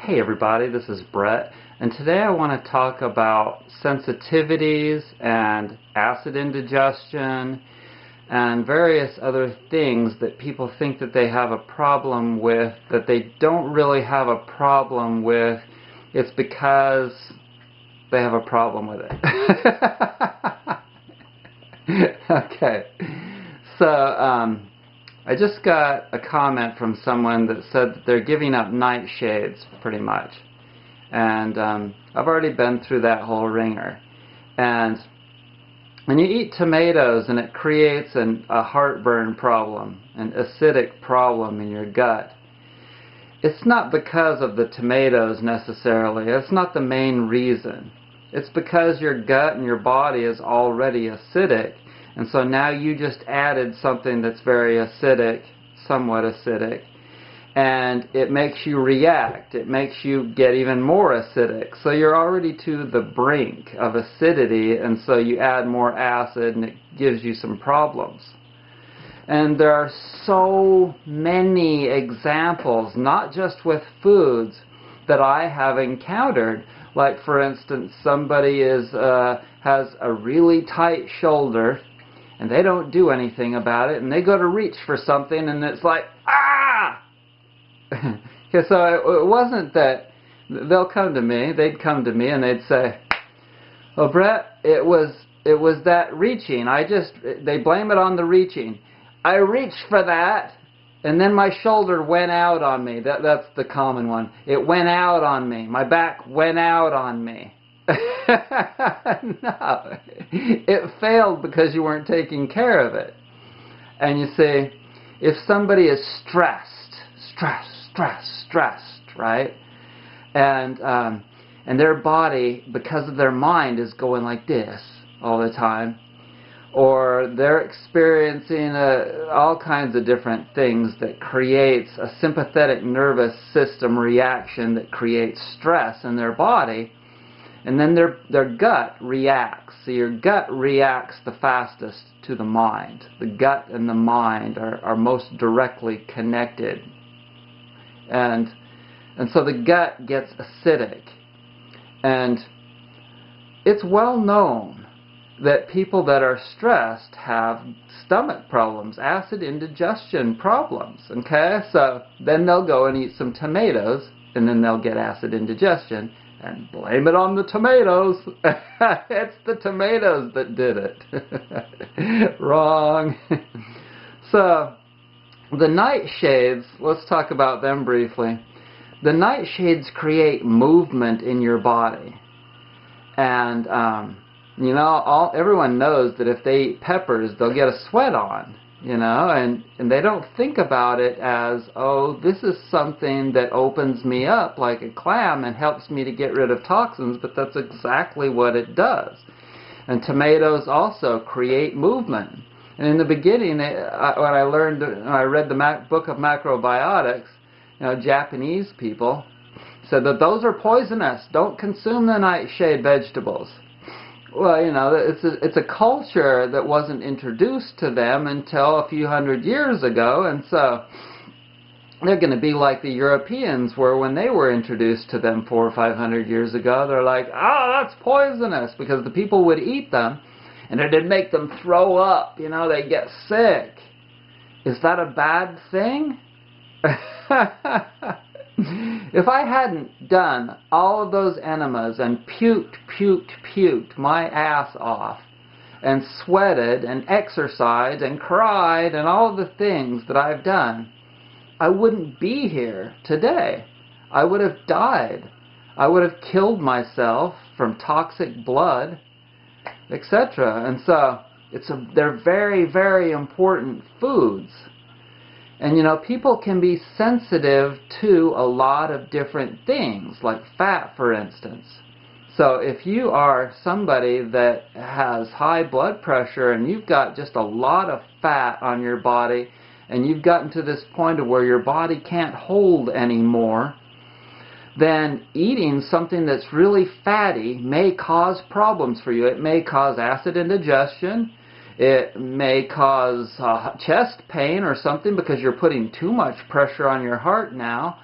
Hey everybody, this is Brett, and today I want to talk about sensitivities and acid indigestion and various other things that people think that they have a problem with that they don't really have a problem with. It's because they have a problem with it. Okay, so I just got a comment from someone that said that they're giving up nightshades pretty much. And I've already been through that whole ringer. And when you eat tomatoes and it creates a heartburn problem, an acidic problem in your gut, it's not because of the tomatoes necessarily. It's not the main reason. It's because your gut and your body is already acidic. And so now you just added something that's very acidic, somewhat acidic, and it makes you react. It makes you get even more acidic. So you're already to the brink of acidity, and so you add more acid and it gives you some problems. And there are so many examples, not just with foods, that I have encountered. Like, for instance, somebody has a really tight shoulder, and they don't do anything about it, and they go to reach for something, and it's like, ah! Okay, so it wasn't that they'll come to me, they'd come to me, and they'd say, well, Brett, it was that reaching. They blame it on the reaching. I reached for that, and then my shoulder went out on me. That's the common one. It went out on me. My back went out on me. No, it failed because you weren't taking care of it. And you see, if somebody is stressed, right? And their body, because of their mind, is going like this all the time, or they're experiencing all kinds of different things that creates a sympathetic nervous system reaction that creates stress in their body. And then their gut reacts. So your gut reacts the fastest to the mind. The gut and the mind are most directly connected. And so the gut gets acidic. And it's well known that people that are stressed have stomach problems, acid indigestion problems. Okay? So then they'll go and eat some tomatoes, and then they'll get acid indigestion. And blame it on the tomatoes. It's the tomatoes that did it. Wrong. So, the nightshades, let's talk about them briefly. The nightshades create movement in your body. And, everyone knows that if they eat peppers, they'll get a sweat on. And they don't think about it as, oh, this is something that opens me up like a clam and helps me to get rid of toxins, but that's exactly what it does. And tomatoes also create movement. And in the beginning, when I read the book of macrobiotics, Japanese people said that those are poisonous. Don't consume the nightshade vegetables. Well, it's a culture that wasn't introduced to them until a few hundred years ago, and so they're going to be like the Europeans were when they were introduced to them 400 or 500 years ago. They're like, oh, that's poisonous, because the people would eat them, and it'd make them throw up. They'd get sick. Is that a bad thing? If I hadn't done all of those enemas and puked my ass off and sweated and exercised and cried and all the things that I've done, I wouldn't be here today. I would have died. I would have killed myself from toxic blood, etc. And so they're very, very important foods. And people can be sensitive to a lot of different things, like fat, for instance. So if you are somebody that has high blood pressure and you've got just a lot of fat on your body, and you've gotten to this point of where your body can't hold anymore, then eating something that's really fatty may cause problems for you. It may cause acid indigestion. It may cause chest pain or something because you're putting too much pressure on your heart now.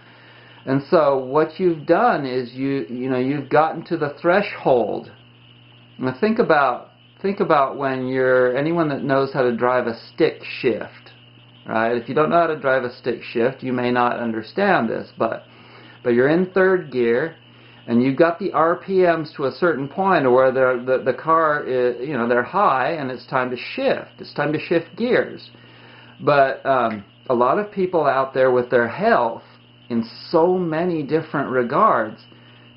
And so what you've done is you've gotten to the threshold. Now think about when anyone that knows how to drive a stick shift, right? If you don't know how to drive a stick shift, you may not understand this, but you're in third gear, and you've got the RPMs to a certain point where the car is, they're high, and it's time to shift. It's time to shift gears. But a lot of people out there with their health, in so many different regards,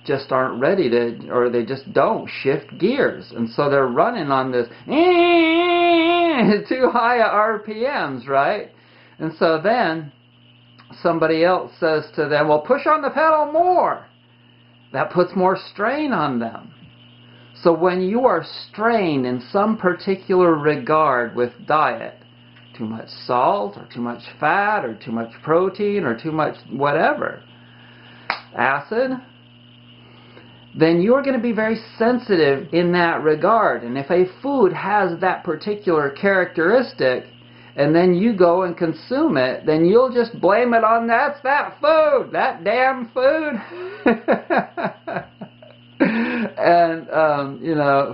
just aren't ready to, or they just don't shift gears. And so they're running on this too high RPMs, right? And so then somebody else says to them, well, push on the pedal more. That puts more strain on them. So when you are strained in some particular regard with diet, too much salt, or too much fat, or too much protein, or too much whatever, acid, then you're going to be very sensitive in that regard. And if a food has that particular characteristic, and then you go and consume it, then you'll just blame it on that food, that damn food. And,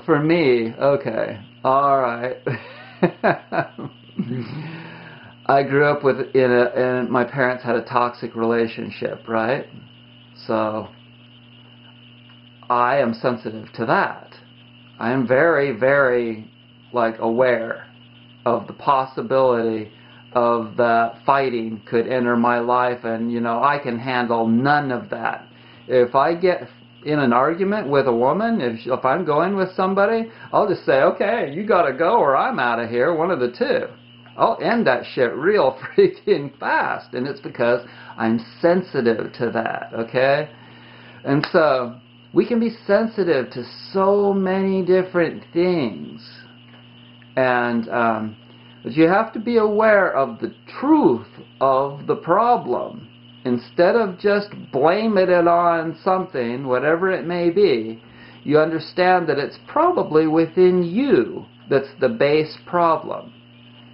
for me, okay, all right. I grew up and my parents had a toxic relationship, right? So I am sensitive to that. I am very, very, aware of the possibility of that fighting could enter my life, and, I can handle none of that. If I get in an argument with a woman, if I'm going with somebody, I'll just say, okay, you gotta go or I'm out of here, one of the two. I'll end that shit real freaking fast, and it's because I'm sensitive to that, okay? And so we can be sensitive to so many different things, and but you have to be aware of the truth of the problem. Instead of just blaming it on something, whatever it may be, you understand that it's probably within you that's the base problem.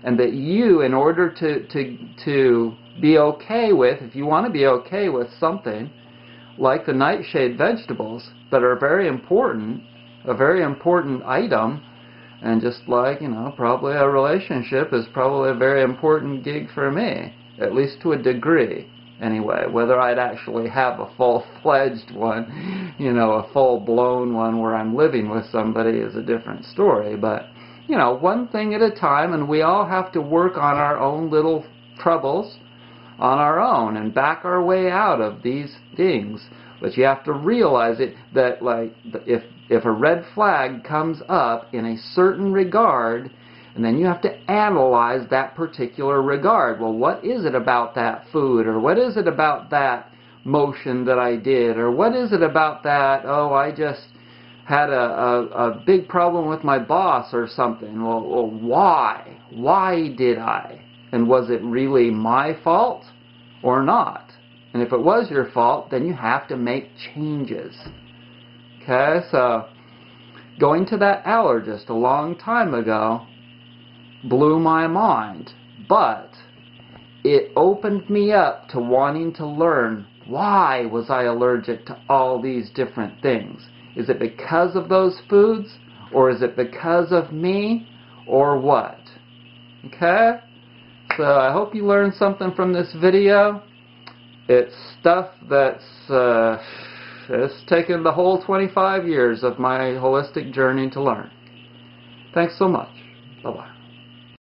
And that you, in order to be okay with, if you want to be okay with something, like the nightshade vegetables, that are very important, a very important item, and just like, probably a relationship is probably a very important gig for me, at least to a degree. Anyway, whether I'd actually have a full-fledged one, a full-blown one where I'm living with somebody is a different story. But, one thing at a time, and we all have to work on our own little troubles on our own and back our way out of these things. But you have to realize that if a red flag comes up in a certain regard, and then you have to analyze that particular regard. Well, what is it about that food? Or what is it about that motion that I did? Or what is it about that, I just had a big problem with my boss or something. Well, why? Why did I? And was it really my fault or not? And if it was your fault, then you have to make changes. Okay, so going to that allergist a long time ago blew my mind, but it opened me up to wanting to learn, why was I allergic to all these different things? Is it because of those foods, or is it because of me, or what? Okay? So I hope you learned something from this video. It's stuff that's it's taken the whole 25 years of my holistic journey to learn. Thanks so much. Bye-bye.